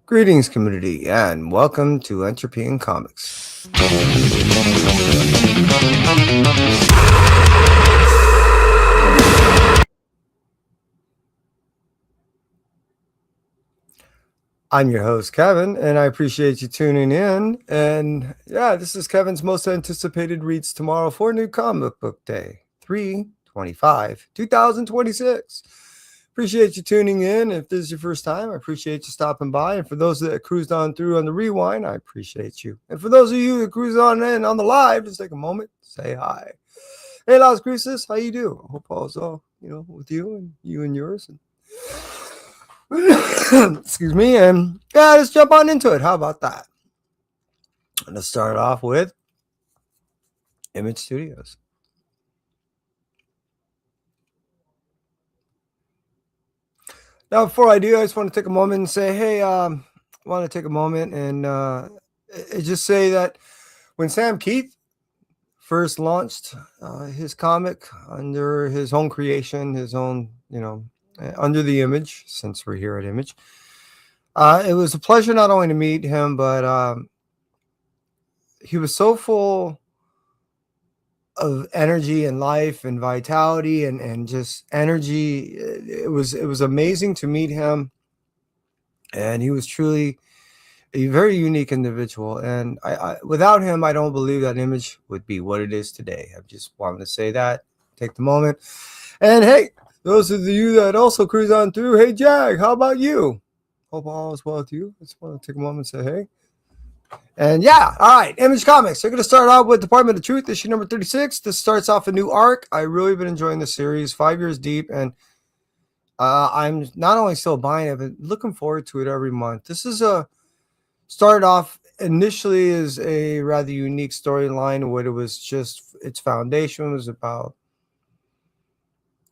Greetings, community, and welcome to Entropy in Comics. I'm your host, Kevin, and I appreciate you tuning in. And yeah, this is Kevin's most anticipated reads tomorrow for New Comic Book Day, 3/25, 2026. Appreciate you tuning in. If this is your first time, I appreciate you stopping by. And for those that cruised on through on the rewind, I appreciate you. And for those of you that cruise on in on the live, just take a moment, say hi. Hey, Las Cruces, how you do? I hope all's all, with you and yours. Excuse me. And yeah, let's jump on into it. How about that? Let's start off with Image Studios. Now, before I do, I just want to take a moment and say, hey, I want to take a moment and just say that when Sam Keith first launched his comic under his own creation, his own, under the Image, since we're here at Image, it was a pleasure not only to meet him, but he was so full of energy and life and vitality and just energy. It was amazing to meet him, and he was truly a very unique individual. And I without him, I don't believe that Image would be what it is today. I just wanted to say that. Take the moment. And hey, those of you that also cruise on through, hey Jag, how about you? Hope all is well with you. I just want to take a moment and say hey. And yeah, all right, Image Comics. They're going to start out with Department of Truth, issue number 36. This starts off a new arc. I really been enjoying the series, 5 years deep, and I'm not only still buying it, but looking forward to it every month. This is started off initially as a rather unique storyline, where it was just its foundation was about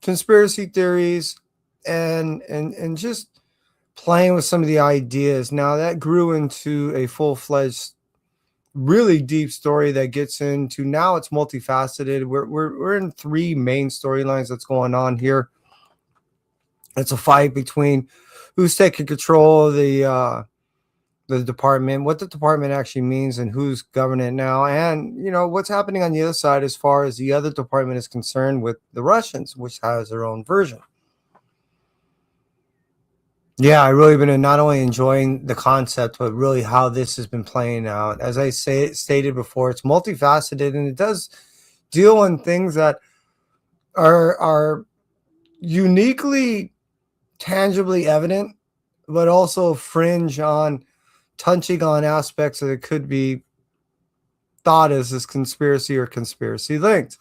conspiracy theories and just playing with some of the ideas. Now that grew into a full-fledged, really deep story that gets into, now it's multifaceted. We're in 3 main storylines that's going on here. It's a fight between who's taking control of the department, what the department actually means, and who's governing it now, and what's happening on the other side as far as the other department is concerned with the Russians, which has their own version. Yeah, I really been not only enjoying the concept, but really how this has been playing out. As I stated before, it's multifaceted, and it does deal in things that are uniquely, tangibly evident, but also fringe on touching on aspects that it could be thought as this conspiracy or conspiracy linked.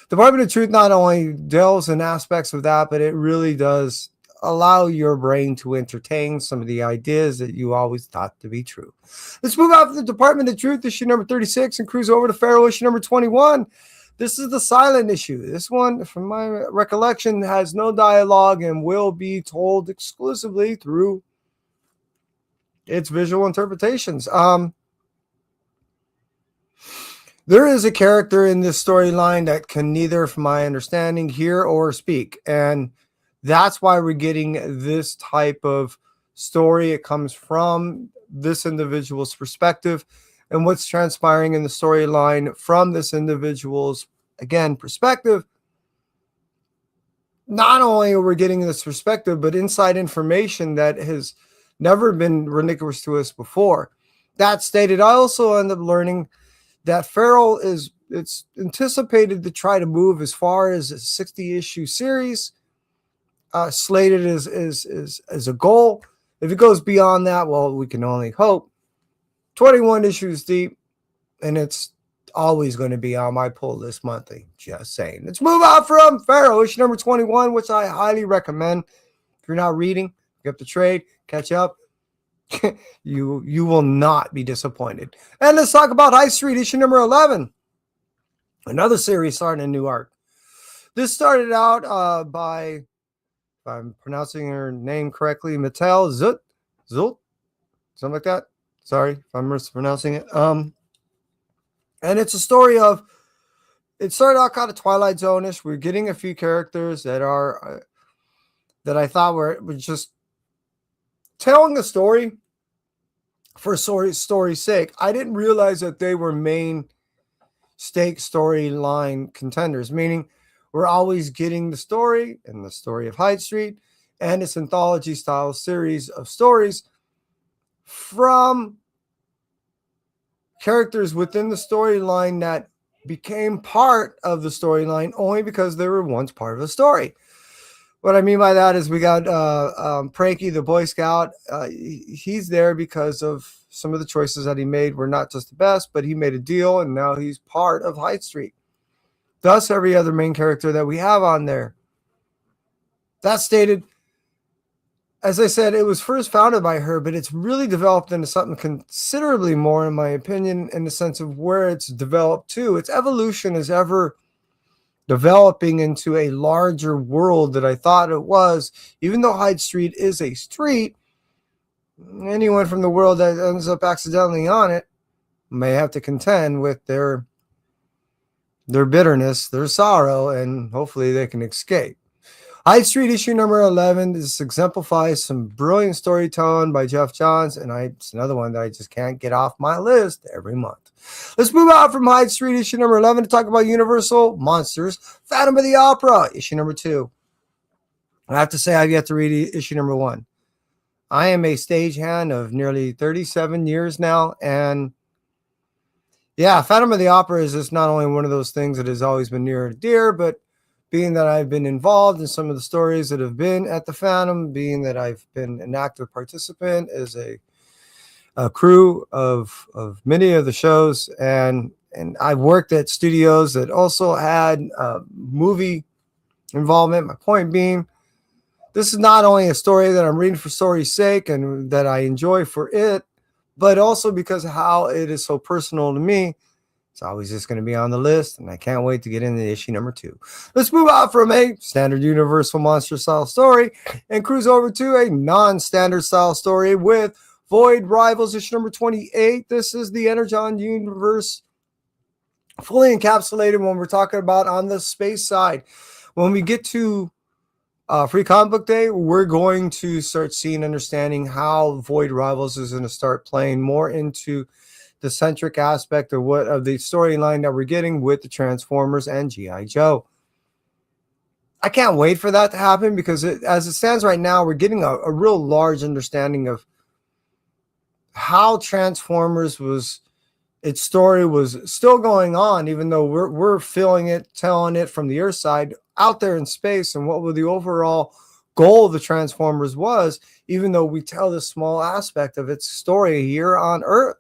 Department of Truth not only delves in aspects of that, but it really does allow your brain to entertain some of the ideas that you always thought to be true. Let's move out to the Department of Truth, issue number 36, and cruise over to Pharaoh, issue number 21. This is the silent issue. This one, from my recollection, has no dialogue and will be told exclusively through its visual interpretations. There is a character in this storyline that can neither, from my understanding, hear or speak, and that's why we're getting this type of story. It comes from this individual's perspective and what's transpiring in the storyline from this individual's, again, perspective. Not only are we getting this perspective, but inside information that has never been ridiculous to us before. That stated, I also end up learning that Pharaoh it's anticipated to try to move as far as a 60-issue series. Slated as a goal. If it goes beyond that, well, we can only hope. 21 issues deep, and it's always going to be on my pull list monthly. Just saying. Let's move out from Pharaoh, issue number 21, which I highly recommend. If you're not reading, pick up the trade, catch up. you will not be disappointed. And let's talk about High Street, issue number 11. Another series starting a new arc. This started out by, if I'm pronouncing her name correctly, Mattel Zut, something like that. Sorry if I'm mispronouncing it. And it's a story of, it started out kind of Twilight Zone-ish. We're getting a few characters that are that I thought were just telling the story for story's sake. I didn't realize that they were main stake storyline contenders, meaning we're always getting the story and the story of Hyde Street and its anthology style series of stories from characters within the storyline that became part of the storyline only because they were once part of a story. What I mean by that is we got Pranky, the Boy Scout. He's there because of some of the choices that he made were not just the best, but he made a deal and now he's part of Hyde Street. Thus, every other main character that we have on there. That stated, as I said, it was first founded by her, but it's really developed into something considerably more, in my opinion, in the sense of where it's developed to. Its evolution is ever developing into a larger world that I thought it was. Even though Hyde Street is a street, anyone from the world that ends up accidentally on it may have to contend with their bitterness, their sorrow, and hopefully they can escape. Hyde Street issue number 11. This exemplifies some brilliant storytelling by Jeff Johns, and it's another one that I just can't get off my list every month. Let's move on from Hyde Street issue number 11 to talk about Universal Monsters Phantom of the Opera issue number 2. I have to say I've yet to read issue number 1. I am a stagehand of nearly 37 years now, and yeah, Phantom of the Opera is just not only one of those things that has always been near and dear, but being that I've been involved in some of the stories that have been at the Phantom, being that I've been an active participant as a crew of many of the shows, and I've worked at studios that also had movie involvement. My point being, this is not only a story that I'm reading for story's sake and that I enjoy for it, but also because of how it is so personal to me. It's always just going to be on the list, and I can't wait to get into issue number 2. Let's move on from a standard Universal Monster style story and cruise over to a non-standard style story with Void Rivals issue number 28. This is the Energon universe fully encapsulated when we're talking about on the space side. When we get to Free Comic Book Day, we're going to start seeing, understanding how Void Rivals is going to start playing more into the centric aspect of the storyline that we're getting with the Transformers and G.I. Joe. I can't wait for that to happen because as it stands right now, we're getting a real large understanding of how Transformers its story was still going on, even though we're feeling it, telling it from the Earth side out there in space, and what the overall goal of the Transformers was, even though we tell this small aspect of its story here on Earth.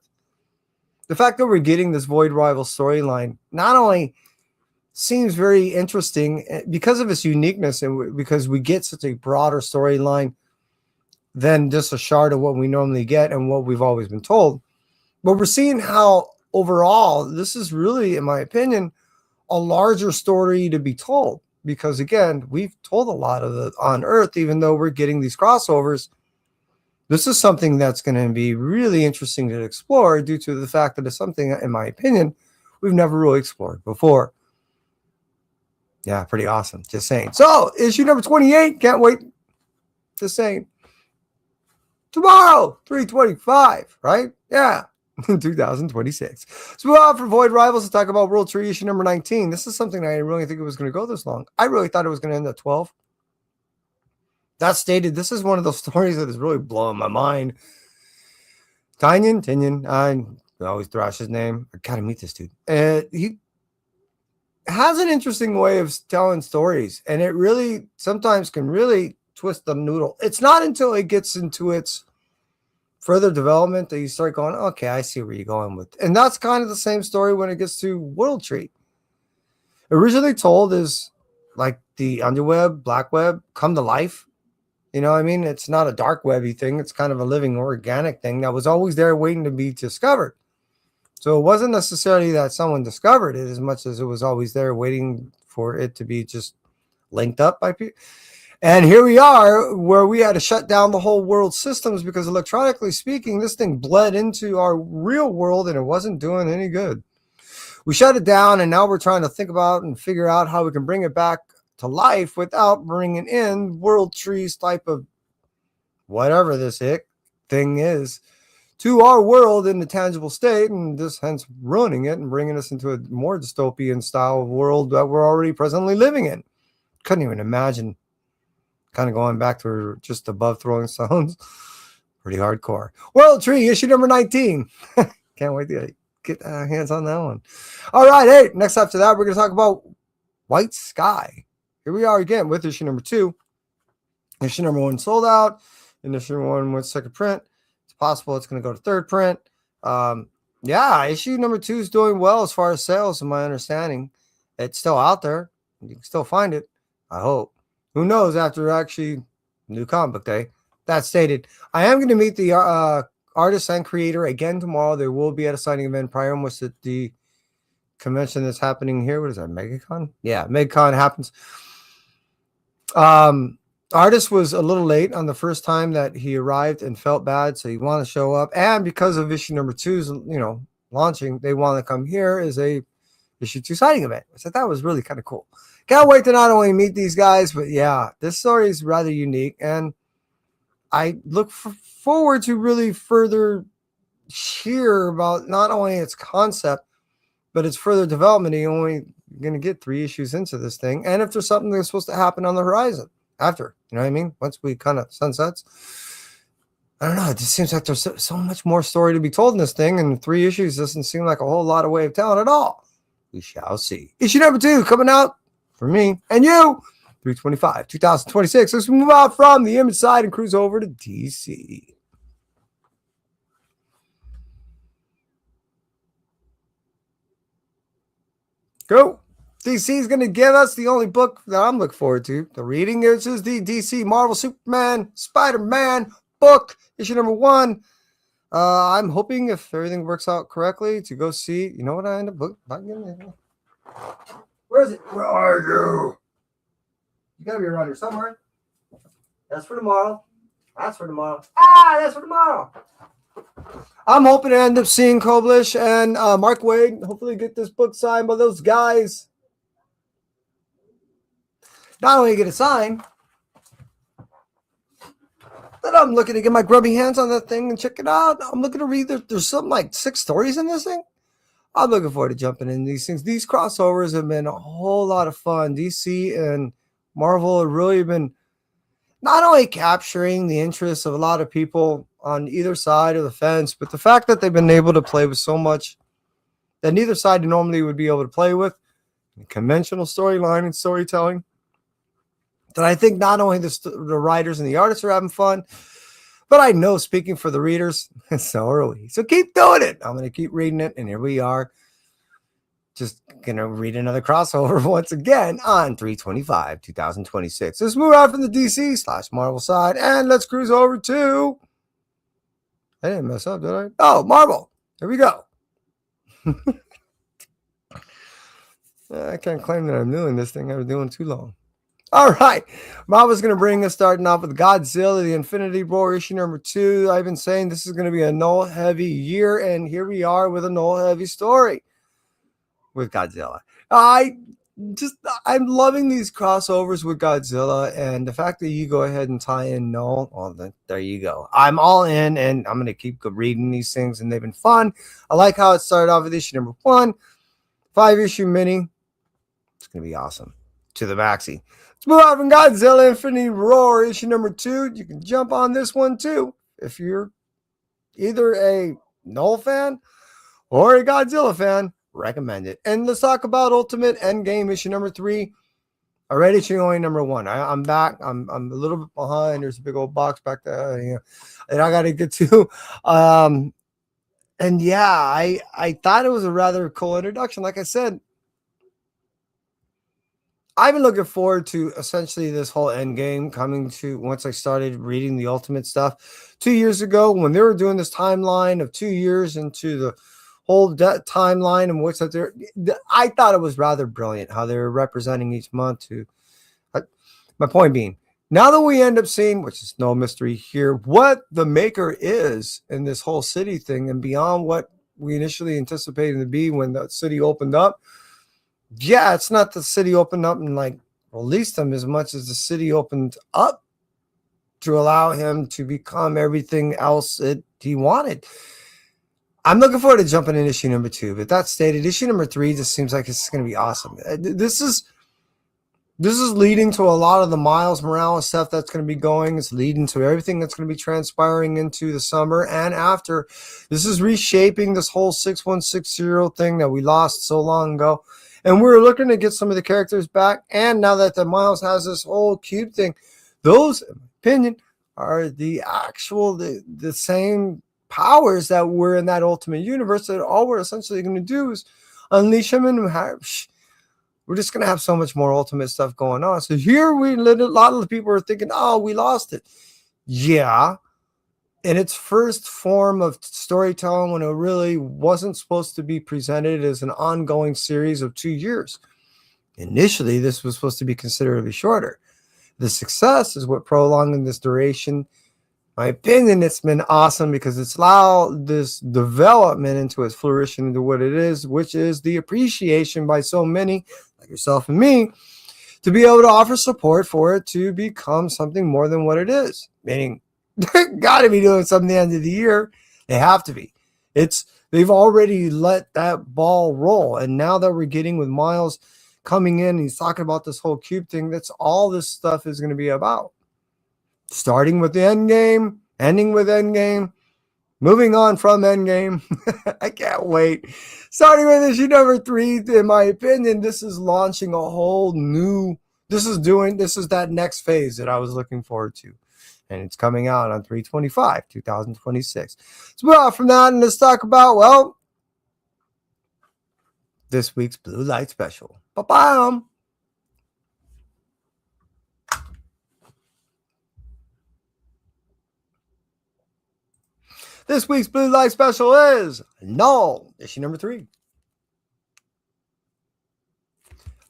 The fact that we're getting this Void Rival storyline not only seems very interesting because of its uniqueness and because we get such a broader storyline than just a shard of what we normally get and what we've always been told, but we're seeing how overall this is really, in my opinion, a larger story to be told. Because again, we've told a lot of it on Earth, even though we're getting these crossovers. This is something that's going to be really interesting to explore due to the fact that it's something, in my opinion, we've never really explored before. Yeah, pretty awesome. Just saying. So, issue number 28. Can't wait. Just saying. Tomorrow, 3/25, right? Yeah. 2026. So we're out for Void Rivals to talk about World Tree issue number 19. This is something I didn't really think it was going to go this long. I really thought it was going to end at 12. That stated, this is one of those stories that is really blowing my mind. Tinian, I always thrash his name. I gotta meet this dude. He has an interesting way of telling stories, and it really sometimes can really twist the noodle. It's not until it gets into its further development that you start going, okay, I see where you're going with. And that's kind of the same story when it gets to World Tree. Originally told as like the underweb, black web, come to life. You know what I mean? It's not a dark webby thing. It's kind of a living organic thing that was always there waiting to be discovered. So it wasn't necessarily that someone discovered it as much as it was always there waiting for it to be just linked up by people. And here we are where we had to shut down the whole world systems because electronically speaking, this thing bled into our real world and it wasn't doing any good. We shut it down and now we're trying to think about and figure out how we can bring it back to life without bringing in World Trees type of whatever this thing is to our world in the tangible state, and just hence ruining it and bringing us into a more dystopian style of world that we're already presently living in. Couldn't even imagine kind of going back to just above throwing stones. Pretty hardcore. World Tree, issue number 19. Can't wait to get hands on that one. All right, hey, next after that, we're going to talk about White Sky. Here we are again with issue number 2. Issue number 1 sold out, and issue number 1 went second print. It's possible it's going to go to third print. Yeah, issue number 2 is doing well as far as sales, in my understanding. It's still out there. You can still find it, I hope. Who knows after actually new comic book day. That stated, I am going to meet the artist and creator again tomorrow. There will be at a signing event prior, almost at the convention that's happening here. What is that, MegaCon? Yeah, MegaCon happens. Artist was a little late on the first time that he arrived and felt bad, so he wanted to show up. And because of issue number 2's, launching, they want to come here as a issue 2 signing event. I said that was really kind of cool. Can't wait to not only meet these guys, but yeah, this story is rather unique, and I look forward to really further hear about not only its concept, but its further development. You're only going to get 3 issues into this thing, and if there's something that's supposed to happen on the horizon after, you know what I mean? Once we kind of sunsets, I don't know. It just seems like there's so much more story to be told in this thing, and 3 issues doesn't seem like a whole lot of way of telling at all. We shall see. Issue number 2 coming out for me and you. 3/25, 2026. Let's move out from the Image side and cruise over to DC. Go. DC is going to give us the only book that I'm looking forward to. The reading is the DC Marvel Superman Spider-Man book, issue number 1. I'm hoping, if everything works out correctly, to go see. You know what I end up booking? Where is it? Where are you? You gotta be around here somewhere. That's for tomorrow. That's for tomorrow. That's for tomorrow. I'm hoping to end up seeing Koblish and Mark Waid. Hopefully get this book signed by those guys. Not only get it signed, but I'm looking to get my grubby hands on that thing and check it out. I'm looking to read. There's something like 6 stories in this thing. I'm looking forward to jumping in these things. These crossovers have been a whole lot of fun. DC and Marvel have really been not only capturing the interests of a lot of people on either side of the fence, but the fact that they've been able to play with so much that neither side normally would be able to play with, conventional storyline and storytelling, that I think not only the writers and the artists are having fun, but I know, speaking for the readers, so are we. So keep doing it. I'm going to keep reading it, and here we are. Just going to read another crossover once again on 3/25, 2026. Let's move out from the DC/Marvel side, and let's cruise over to... I didn't mess up, did I? Oh, Marvel. Here we go. I can't claim that I'm doing this thing. I've been doing too long. All right. Marvel's going to bring us starting off with Godzilla, the Infinity War, issue number 2. I've been saying this is going to be a null-heavy year, and here we are with a null-heavy story with Godzilla. I'm loving these crossovers with Godzilla, and the fact that you go ahead and tie in Null, well, there you go. I'm all in, and I'm going to keep reading these things, and they've been fun. I like how it started off with issue number 1, 5-issue mini. It's going to be awesome. To the maxi. Let's move on from Godzilla Infinity Roar, issue number 2. You can jump on this one, too, if you're either a Null fan or a Godzilla fan. Recommend it. And let's talk about Ultimate Endgame issue number 3. Already issue only number 1. I'm back. I'm a little bit behind. There's a big old box back there, and I got to get to. And yeah, I thought it was a rather cool introduction. Like I said, I've been looking forward to essentially this whole Endgame coming to once I started reading the Ultimate stuff 2 years ago when they were doing this timeline of 2 years into the whole timeline and what's up there. I thought it was rather brilliant how they were representing each month to my point being, now that we end up seeing, which is no mystery here, what the maker is in this whole city thing and beyond what we initially anticipated to be when the city opened up. Yeah, it's not the city opened up and like released them as much as the city opened up to allow him to become everything else that he wanted. I'm looking forward to jumping in issue number 2. But that stated, issue number 3 just seems like it's going to be awesome. This is leading to a lot of the Miles Morales stuff that's going to be going. It's leading to everything that's going to be transpiring into the summer and after. This is reshaping this whole 6160 thing that we lost so long ago. And we're looking to get some of the characters back. And now that the Miles has this whole cube thing, those, in my opinion, are the same powers that were in that Ultimate Universe, that all we're essentially going to do is unleash them, and we're just going to have so much more Ultimate stuff going on. So here a lot of the people are thinking, oh, we lost it. Yeah. In its first form of storytelling, when it really wasn't supposed to be presented as an ongoing series of 2 years. Initially, this was supposed to be considerably shorter. The success is what prolonging this duration. My opinion, it's been awesome because it's allowed this development into its flourishing into what it is, which is the appreciation by so many, like yourself and me, to be able to offer support for it to become something more than what it is. Meaning, they got to be doing something at the end of the year. They have to be. They've already let that ball roll. And now that we're getting with Miles coming in, he's talking about this whole cube thing. That's all this stuff is going to be about. Starting with the end game, ending with end game, moving on from end game. I can't wait. Starting with issue number 3, in my opinion, this is launching a whole new, this is that next phase that I was looking forward to. And it's coming out on 3/25/2026. So move on from that, and let's talk about, well, this week's Blue Light Special. Bye-bye. This week's Blue Light Special is Null, issue number 3.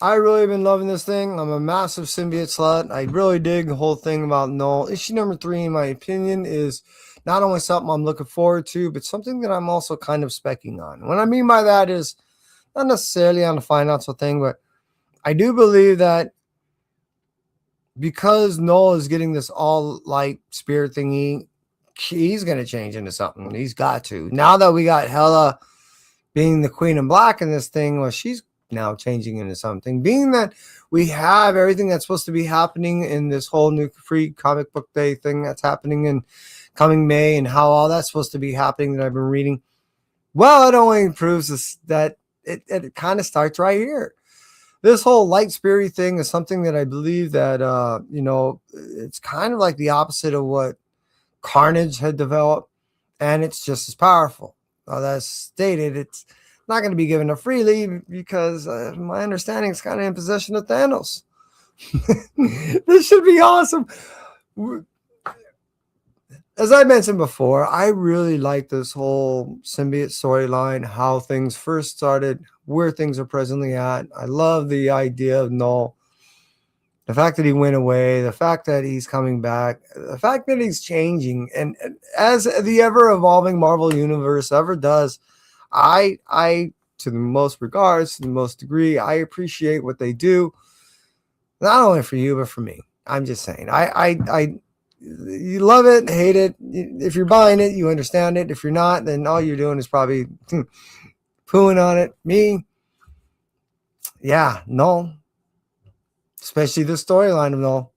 I really have been loving this thing. I'm a massive symbiote slut. I really dig the whole thing about Null. Issue number 3, in my opinion, is not only something I'm looking forward to, but something that I'm also kind of specking on. What I mean by that is not necessarily on the financial thing, but I do believe that because Null is getting this all light spirit thingy, he's going to change into something. He's got to. Now that we got Hela being the Queen in Black in this thing, well, she's now changing into something. Being that we have everything that's supposed to be happening in this whole new free comic book day thing that's happening in coming May, and how all that's supposed to be happening that I've been reading, well, it only proves that it kind of starts right here. This whole light spirit thing is something that I believe that, it's kind of like the opposite of what Carnage had developed, and it's just as powerful. That's stated, it's not going to be given up freely because my understanding is kind of in possession of Thanos. This should be awesome. As I mentioned before, I really like this whole symbiote storyline, how things first started, where things are presently at. I love the idea of Null. The fact that he went away, the fact that he's coming back, the fact that he's changing, and as the ever-evolving Marvel Universe ever does, I, to the most regards, to the most degree, I appreciate what they do, not only for you, but for me. I'm just saying, you love it, hate it. If you're buying it, you understand it. If you're not, then all you're doing is probably pooing on it. Me, yeah, no. Especially the storyline of Null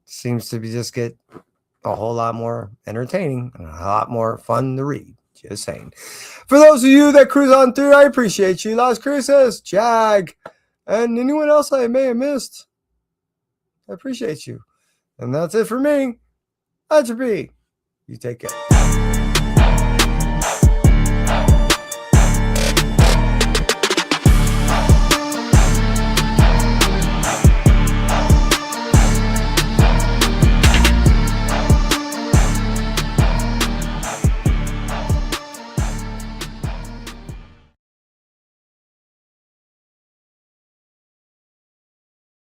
seems to be just get a whole lot more entertaining and a lot more fun to read. Just saying. For those of you that cruise on through, I appreciate you. Las Cruces, Jag, and anyone else I may have missed. I appreciate you. And that's it for me. Entropy. You take care.